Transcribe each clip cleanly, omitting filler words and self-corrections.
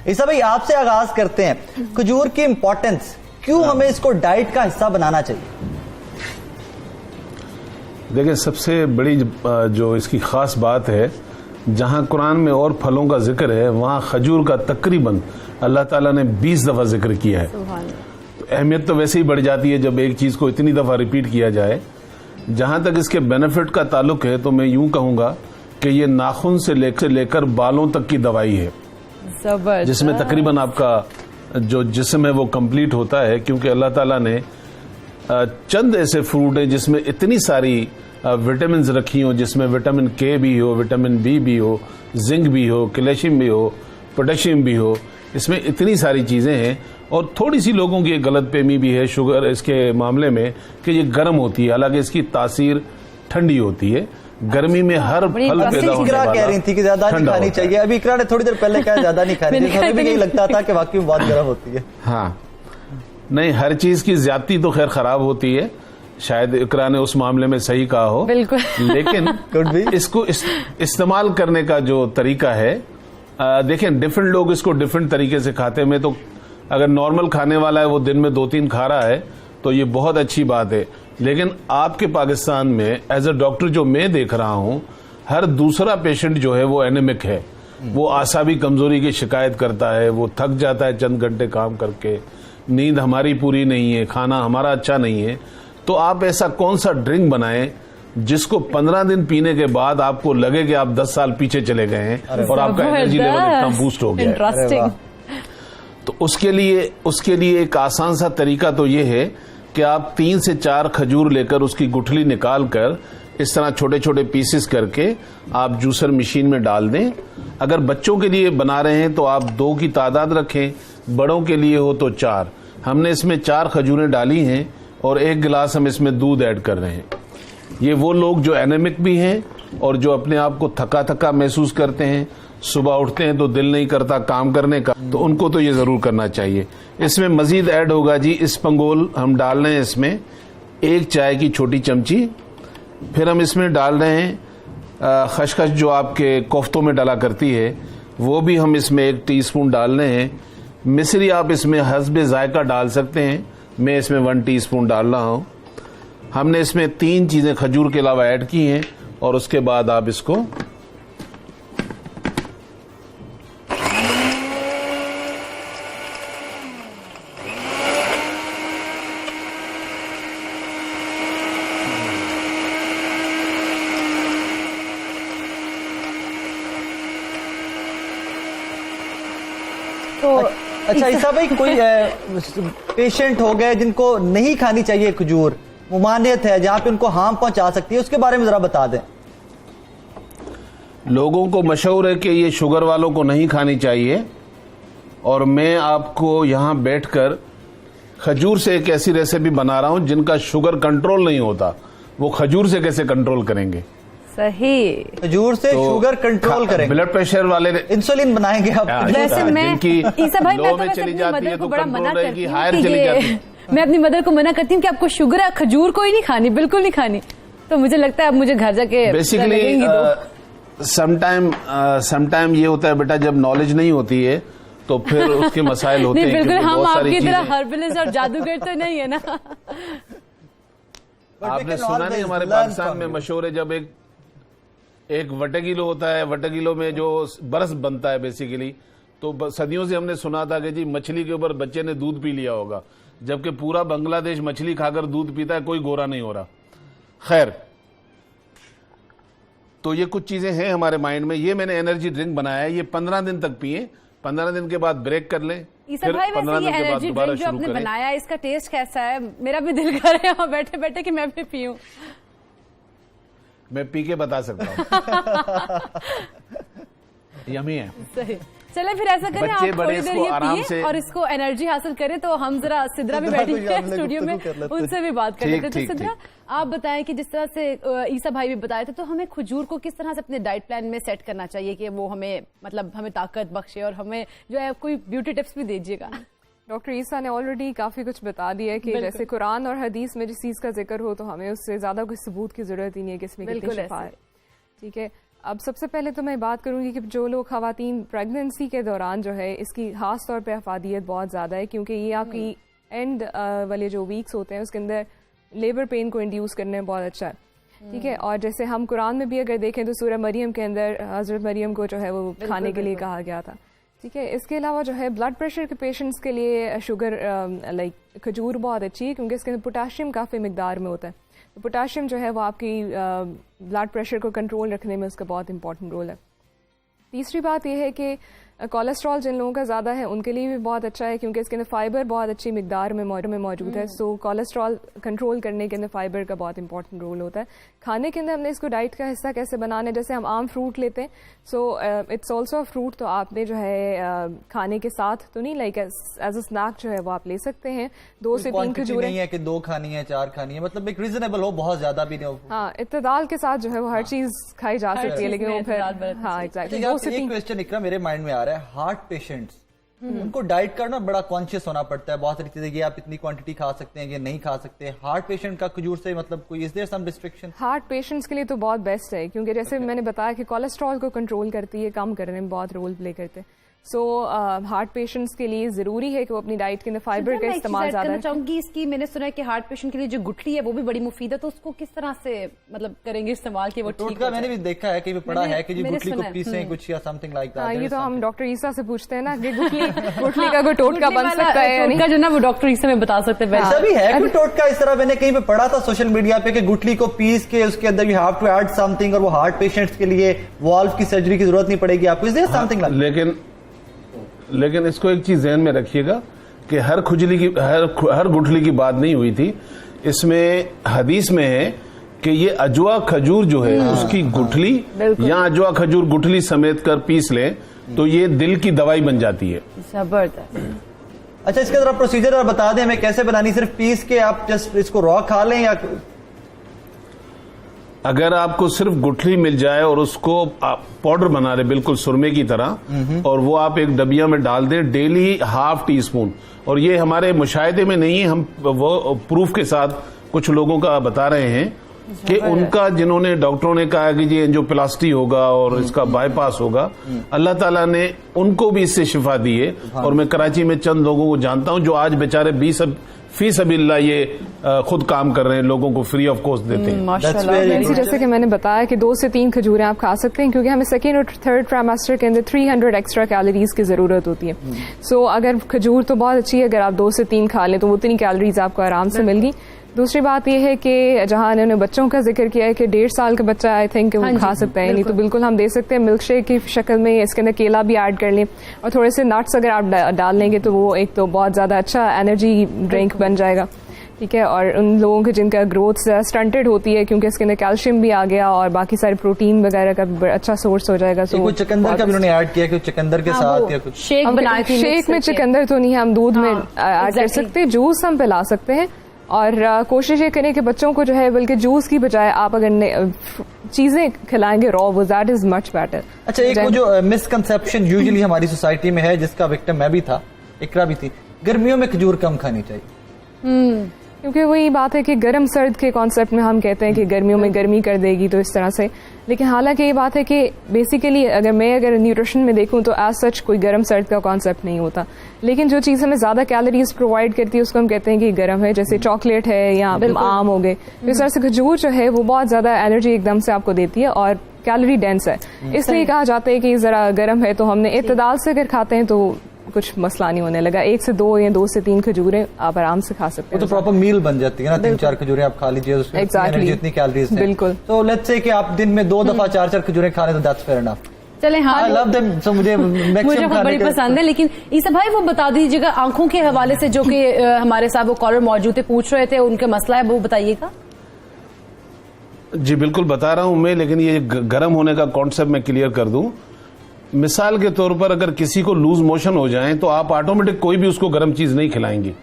ईसा भाई आपसे आगाज करते हैं, खजूर की इंपॉर्टेंस, क्यों हमें इसको डाइट का हिस्सा बनाना चाहिए? देखिए, सबसे बड़ी जो इसकी खास बात है, जहां कुरान में और फलों का जिक्र है वहां खजूर का तकरीबन अल्लाह ताला ने 20 दफा जिक्र किया है। तो अहमियत तो वैसे ही बढ़ जाती है जब एक चीज को इतनी दफा रिपीट किया जाए। जहां तक इसके बेनिफिट का ताल्लुक है तो मैं यूं कहूंगा कि ये नाखून से लेकर बालों तक की दवाई है, जिसमें तकरीबन आपका जो जिस्म है वो कंप्लीट होता है, क्योंकि अल्लाह ताला ने चंद ऐसे फ्रूट हैं जिसमें इतनी सारी विटामिन रखी हो, जिसमें विटामिन के भी हो, विटामिन बी भी हो, जिंक भी हो, कैल्शियम भी हो, पोटेशियम भी हो, इसमें इतनी सारी चीजें हैं। और थोड़ी सी लोगों की एक गलतफहमी भी है शुगर इसके मामले में कि ये गर्म होती है, हालांकि इसकी तासीर ठंडी होती है। गर्मी में हर फल पैदा होने वाला कह रही थी कि ज्यादा नहीं खानी चाहिए, अभी इकरा ने थोड़ी देर पहले कहा ज्यादा नहीं खानी चाहिए, हमें भी यही लगता था कि वाकई में बहुत गर्म होती है। हाँ, नहीं, हर चीज की ज्यादती तो खैर खराब होती है, शायद इकरा ने उस मामले में सही कहा हो, लेकिन इसको इस्तेमाल करने का जो तरीका है, देखें डिफरेंट लोग इसको डिफरेंट तरीके से खाते हैं। मैं तो अगर नॉर्मल खाने वाला है वो दिन में 2-3 खा रहा है तो ये बहुत अच्छी बात है, लेकिन आपके पाकिस्तान में एज अ डॉक्टर जो मैं देख रहा हूं, हर दूसरा पेशेंट जो है वो एनेमिक है, वो आसाबी कमजोरी की शिकायत करता है, वो थक जाता है चंद घंटे काम करके, नींद हमारी पूरी नहीं है, खाना हमारा अच्छा नहीं है। तो आप ऐसा कौन सा ड्रिंक बनाएं जिसको 15 दिन पीने के बाद आपको लगे कि आप 10 साल पीछे चले गए हैं और आपका एनर्जी लेवल इतना बूस्ट हो गया है। तो उसके लिए एक आसान सा तरीका तो ये है कि आप 3 से 4 खजूर लेकर उसकी गुठली निकाल कर इस तरह छोटे छोटे पीसेस करके आप जूसर मशीन में डाल दें। अगर बच्चों के लिए बना रहे हैं तो आप 2 की तादाद रखें, बड़ों के लिए हो तो 4। हमने इसमें 4 खजूरें डाली हैं और 1 गिलास हम इसमें दूध ऐड कर रहे हैं। ये वो लोग जो एनेमिक भी हैं और जो अपने आप को थका थका महसूस करते हैं, सुबह उठते हैं तो दिल नहीं करता काम करने का, तो उनको तो ये जरूर करना चाहिए। इसमें मजीद ऐड होगा जी इस्पंगोल, हम डाल रहे हैं इसमें 1 चाय की छोटी चमची। फिर हम इसमें डाल रहे हैं खसखस जो आपके कोफ्तों में डाला करती है, वो भी हम इसमें 1 टीस्पून डाल रहे हैं। मिश्री आप इसमें हस्बे जायका डाल सकते हैं, मैं इसमें 1 टीस्पून डाल रहा हूं। हमने इसमें 3 चीजें खजूर के अलावा ऐड की हैं और उसके बाद आप इसको तो अच्छा ईसा भाई, कोई पेशेंट हो गए जिनको नहीं खानी चाहिए खजूर, मुमानियत है जहां पे उनको हार्म पहुंचा सकती है, उसके बारे में जरा बता दें। लोगों को मशहूर है कि ये शुगर वालों को नहीं खानी चाहिए, और मैं आपको यहां बैठकर खजूर से एक ऐसी रेसिपी बना रहा हूं जिनका शुगर कंट्रोल नहीं होता, वो खजूर से कैसे कंट्रोल करेंगे। सही, खजूर से तो शुगर कंट्रोल करेंगे, ब्लड प्रेशर वाले इंसुलिन बनाएंगे आप। वैसे मैं ईसा भाई, मैं तो चली जाती है तो बड़ा मना करती हूं कि मैं अपनी मदर को मना करती हूँ कि आपको शुगर है, खजूर कोई नहीं खानी, बिल्कुल नहीं खानी। तो मुझे लगता है अब मुझे घर जाके बेसिकली समटाइम ये होता है बेटा, जब नॉलेज नहीं होती है तो फिर उसके मसाइल होते हैं। बिल्कुल, हम आपकी तरह हर्बलिस्ट और जादूगर तो नहीं है ना। आपने सुना नहीं, हमारे पाकिस्तान में मशहूर है, जब एक वटेगिलो होता है, वटेगिलो में जो बरस बनता है बेसिकली, तो सदियों से हमने सुना था कि जी मछली के ऊपर बच्चे ने दूध पी लिया होगा, जबकि पूरा बांग्लादेश मछली खाकर दूध पीता है, कोई गोरा नहीं हो रहा। खैर, तो ये कुछ चीजें हैं हमारे माइंड में। ये मैंने एनर्जी ड्रिंक बनाया है, ये 15 दिन तक पिए, 15 दिन के बाद ब्रेक कर लें, फिर 15 दिन के बाद दोबारा शुरू करें। बनाया, इसका टेस्ट कैसा है? मेरा भी दिल कर रहा है बैठे बैठे कि मैं भी पीऊं। मैं पी के बता सकता हूँ। यमी है। सही, चले फिर ऐसा करें, आप थोड़ी देर ये पिए और इसको एनर्जी हासिल करें, तो हम जरा सिद्रा भी बैठी है स्टूडियो में, उनसे भी बात कर लेते। तो सिद्रा, आप बताएं कि जिस तरह से ईसा भाई भी बताए थे, तो हमें खजूर को किस तरह से अपने डाइट प्लान में सेट करना चाहिए कि वो हमें मतलब हमें ताकत बख्शे, और हमें जो है कोई ब्यूटी टिप्स भी दीजिएगा। डॉक्टर ईसा ने ऑलरेडी काफी कुछ बता दिया है कि जैसे कुरान और हदीस में जिस चीज का जिक्र हो तो हमें उससे ज्यादा कोई सबूत की जरूरत ही नहीं है कि इसमें कितनी शिफा है। ठीक है, अब सबसे पहले तो मैं बात करूंगी कि जो लोग खवातीन प्रेगनेंसी के दौरान जो है इसकी खास तौर पे अफादियत बहुत ज़्यादा है, क्योंकि ये आपकी एंड वाले जो वीक्स होते हैं उसके अंदर लेबर पेन को इंड्यूस करने में बहुत अच्छा है, ठीक है। और जैसे हम कुरान में भी अगर देखें तो सूरह मरियम के अंदर हज़रत मरियम को जो है वो खाने के लिए कहा गया था, ठीक है। इसके अलावा जो है ब्लड प्रेशर के पेशेंट्स के लिए शुगर लाइक खजूर बहुत अच्छी है, क्योंकि इसके अंदर पोटाशियम काफ़ी मिकदार में होता है। तो पोटाशियम जो है वो आपकी ब्लड प्रेशर को कंट्रोल रखने में उसका बहुत इंपॉर्टेंट रोल है। तीसरी बात यह है कि कोलेस्ट्रॉल जिन लोगों का ज़्यादा है उनके लिए भी बहुत अच्छा है, क्योंकि इसके अंदर फाइबर बहुत अच्छी मिकदार में मौजूद है। सो कोलेस्ट्रॉल कंट्रोल करने के अंदर फाइबर का बहुत इंपॉर्टेंट रोल होता है। खाने के अंदर हमने इसको डाइट का हिस्सा कैसे बनाना है, जैसे हम आम फ्रूट लेते हैं, so it's also a fruit, तो आपने जो है खाने के साथ तो नहीं, लाइक एज अ स्नैक जो है वो आप ले सकते हैं। 2 से 3 खजूरें नहीं है कि 2 खानी है 4 खानी है, मतलब एक रीजनेबल हो, बहुत ज्यादा भी नहीं हो। हाँ, इत्तेदाल के साथ जो है वो हर चीज खाई जा सकती है, लेकिन वो फिर हाँ एग्जैक्टली 2 से 3। क्वेश्चन इकरा मेरे माइंड में आ रहा है, हार्ट पेशेंट्स उनको डाइट करना बड़ा कॉन्शियस होना पड़ता है, बहुत सारी चीजें, ये आप इतनी क्वांटिटी खा सकते हैं, ये नहीं खा सकते। हार्ट पेशेंट का खजूर से मतलब कोई is there some restriction? Heart patients के लिए तो बहुत बेस्ट है, क्योंकि जैसे मैंने बताया कि कोलेस्ट्रॉल को कंट्रोल करती है, कम करने में बहुत रोल प्ले करते हैं। सो हार्ट पेशेंट्स के लिए जरूरी है कि वो अपनी डाइट के अंदर फाइबर का इस्तेमाल ज्यादा चाहूंगी इसकी। मैंने सुना है कि हार्ट पेशेंट के लिए जो गुठली है वो भी बड़ी मुफीद है, तो उसको किस तरह से मतलब करेंगे इस्तेमाल कि वो ठीक हो? मैंने भी देखा है कि पढ़ा है कि गुठली को पीसें कुछ या समथिंग लाइक दैट। ये तो हम डॉक्टर ईसा से पूछते हैं ना कि गुठली का कोई टोटका बन सकता है या नहीं, जो ना वो डॉक्टर ईसा में बता सकते हैं। ऐसा भी है कोई टोटका इस तरह? मैंने कहीं पे पढ़ा था सोशल मीडिया पे कि गुठली को पीस के उसके अंदर you have to add something, और वो हार्ट पेशेंट्स के लिए वाल्व की सर्जरी की जरूरत नहीं पड़ेगी आपको, इज देयर समथिंग लाइक? लेकिन इसको एक चीज ध्यान में रखिएगा कि हर खुजली की हर गुठली की बात नहीं हुई थी। इसमें हदीस में है कि ये अजवा खजूर जो है उसकी गुठली या अजवा खजूर गुठली समेत कर पीस ले तो ये दिल की दवाई बन जाती है। जबरदस्त। अच्छा, इसका जरा प्रोसीजर और बता दें हमें, कैसे बनानी? सिर्फ पीस के आप जस्ट इसको रॉ खा लें, या अगर आपको सिर्फ गुठली मिल जाए और उसको आप पाउडर बना रहे बिल्कुल सुरमे की तरह, और वो आप एक डबिया में डाल दें, डेली ½ टीस्पून, और ये हमारे मुशाहिदे में नहीं है, हम वो प्रूफ के साथ कुछ लोगों का बता रहे हैं कि उनका, जिन्होंने डॉक्टरों ने कहा कि जी एंजियोप्लास्टी होगा और इसका बाईपास होगा, अल्लाह ताला ने उनको भी इससे शिफा दी है। और मैं कराची में चंद लोगों को जानता हूं जो आज बेचारे 20 फीसबिल्लाह ये खुद काम कर रहे हैं, लोगों को फ्री ऑफ कॉस्ट देते हैं। जैसे कि मैंने बताया कि 2 से 3 खजूरें आप खा सकते हैं, क्योंकि हमें सेकेंड और थर्ड ट्राइमेस्टर के अंदर 300 एक्स्ट्रा कैलोरीज की जरूरत होती है। सो अगर खजूर तो बहुत अच्छी है, अगर आप 2 से 3 खा लें तो वो उतनी कैलोरीज आपको आराम से मिल गई। दूसरी बात यह है कि जहां इन्होंने बच्चों का जिक्र किया है कि 1.5 साल का बच्चा आई थिंक वो खा सकता है, नहीं तो बिल्कुल हम दे सकते हैं मिल्क शेक की शक्ल में, इसके अंदर केला भी ऐड कर लें और थोड़े से नट्स अगर आप डाल लेंगे तो वो एक तो बहुत ज्यादा अच्छा एनर्जी ड्रिंक बन जाएगा, ठीक है। और उन लोगों के जिनका ग्रोथ स्टंटेड होती है, क्योंकि इसके अंदर कैल्शियम भी आ गया और बाकी सारे प्रोटीन वगैरह का भी अच्छा सोर्स हो जाएगा। तो चुकंदर का भी उन्होंने ऐड किया कि चुकंदर के साथ या कुछ शेक में चुकंदर तो नहीं, हम दूध में ऐड कर सकते हैं, जूस हम पिला सकते हैं। और कोशिश ये करें कि बच्चों को जो है बल्कि जूस की बजाय आप अगर चीजें खिलाएंगे रॉ, वो दैट इज मच बेटर। अच्छा, एक वो जो मिसकंसेप्शन यूजुअली हमारी सोसाइटी में है, जिसका विक्टिम मैं भी था, इकरा भी थी, गर्मियों में खजूर कम खानी चाहिए। क्योंकि वही बात है कि गर्म सर्द के कॉन्सेप्ट में हम कहते हैं कि गर्मियों में गर्मी कर देगी, तो इस तरह से। लेकिन हालांकि ये बात है कि बेसिकली अगर न्यूट्रिशन में देखूं तो एज सच कोई गर्म सर्द का कॉन्सेप्ट नहीं होता, लेकिन जो चीज़ हमें ज्यादा कैलोरीज प्रोवाइड करती है उसको हम कहते हैं कि गर्म है, जैसे चॉकलेट है या आम हो गए। इस तरह से खजूर जो है वो बहुत ज्यादा एनर्जी एकदम से आपको देती है और कैलोरी डेंस है, इसलिए कहा जाता है कि जरा गर्म है। तो हमने इत्तेदाल से अगर खाते हैं तो कुछ मसला नहीं होने लगा। 1 से 2 या 2 से 3 खजूरें आप आराम से खा सकते हैं। तो प्रॉपर मील बन जाती है ना, 3-4 खजूरें आप खा लीजिए, उसमें जितनी कैलोरीज है। बिल्कुल। तो लेट्स से कि आप दिन में 2 दफा 4-4 खजूरें खा लें तो दैट्स फेयर इनफ। चले हाँ, I love them, so मुझे बड़ी पसंद है। लेकिन ईसा भाई वो बता दीजिएगा आंखों के हवाले से, जो कि हमारे साथ वो कॉलर मौजूद थे, पूछ रहे थे, उनका मसला है, वो बताइएगा। जी बिल्कुल बता रहा हूं मैं, लेकिन ये गर्म होने का कॉन्सेप्ट मैं क्लियर कर दूं। मिसाल के तौर पर अगर किसी को लूज मोशन हो जाए तो आप ऑटोमेटिक कोई भी उसको गर्म चीज नहीं खिलाएंगे।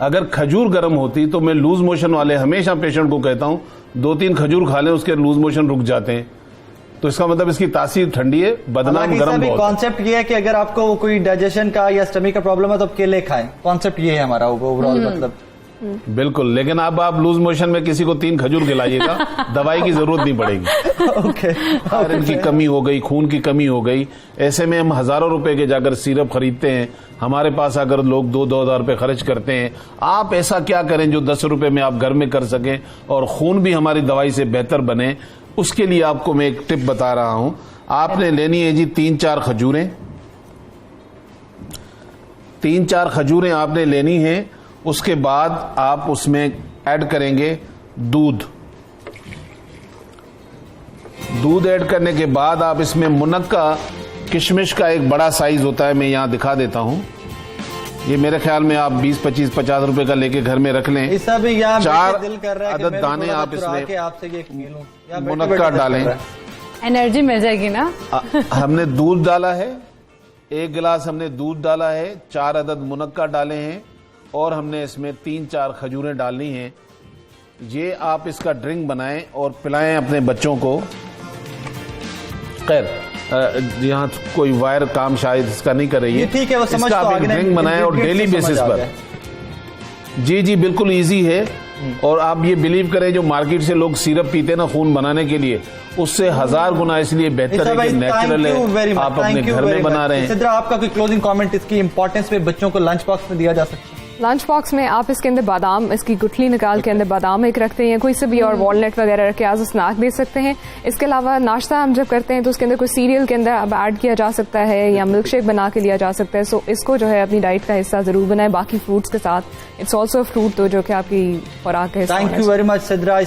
अगर खजूर गर्म होती तो मैं लूज मोशन वाले हमेशा पेशेंट को कहता हूं 2-3 खजूर खा लें, उसके लूज मोशन रुक जाते हैं। तो इसका मतलब इसकी तासीर ठंडी है, बदनाम गर्म बहुत। कॉन्सेप्ट ये है कि अगर आपको कोई डाइजेशन का या स्टमक का प्रॉब्लम है तो आप केले खाएं, कॉन्सेप्ट ये है हमारा ओवरऑल। मतलब बिल्कुल, लेकिन अब आप लूज मोशन में किसी को 3 खजूर खिलाइएगा, दवाई की जरूरत नहीं पड़ेगी। ओके, आयरन की कमी हो गई, खून की कमी हो गई, ऐसे में हम हजारों रुपए के जाकर सिरप खरीदते हैं। हमारे पास अगर लोग 2-2 हजार रुपए खर्च करते हैं, आप ऐसा क्या करें जो 10 रुपए में आप घर में कर सकें और खून भी हमारी दवाई से बेहतर बने। उसके लिए आपको मैं एक टिप बता रहा हूं। आपने लेनी है जी 3-4 खजूरें, 3-4 खजूरें आपने लेनी है। उसके बाद आप उसमें ऐड करेंगे दूध। दूध ऐड करने के बाद आप इसमें मुनक्का, किशमिश का एक बड़ा साइज होता है, मैं यहां दिखा देता हूं। ये मेरे ख्याल में आप 20, 25, 50 रुपए का लेके घर में रख लें। 4 अदद दाने आप इसमें मुनक्का डालें, एनर्जी मिल जाएगी ना। हमने दूध डाला है, 1 गिलास हमने दूध डाला है, 4 अदद मुनक्का डाले हैं और हमने इसमें 3-4 खजूरें डालनी हैं। ये आप इसका ड्रिंक बनाएं और पिलाएं अपने बच्चों को। खैर यहाँ कोई वायर काम शायद इसका नहीं कर रही है, ठीक है, वो समझ इसका आप एक ड्रिंक बनाएं और डेली बेसिस पर। जी बिल्कुल इजी है। और आप ये बिलीव करें, जो मार्केट से लोग सिरप पीते हैं ना खून बनाने के लिए, उससे 1000 गुना इसलिए बेहतर है कि नेचुरल है, आप अपने घर में बना रहे हैं। सिद्रा, आपका कोई क्लोजिंग कमेंट इसकी इंपॉर्टेंस पे बच्चों को लंच बॉक्स में दिया जा सकता है? लंच बॉक्स में आप इसके अंदर बादाम, इसकी गुठली निकाल के अंदर बादाम एक रखते हैं, कोई से भी, और वॉलनट वगैरह रख के एज अ स्नैक दे सकते हैं। इसके अलावा नाश्ता हम जब करते हैं तो उसके अंदर कोई सीरियल के अंदर अब ऐड किया जा सकता है या मिल्क शेक बना के लिया जा सकता है। सो इसको जो है अपनी डाइट का हिस्सा जरूर बनाए, बाकी फ्रूट्स के साथ। इट्स ऑल्सो फ्रूट, तो जो कि आपकी खुराक का हिस्सा। Thank you very much Sidra.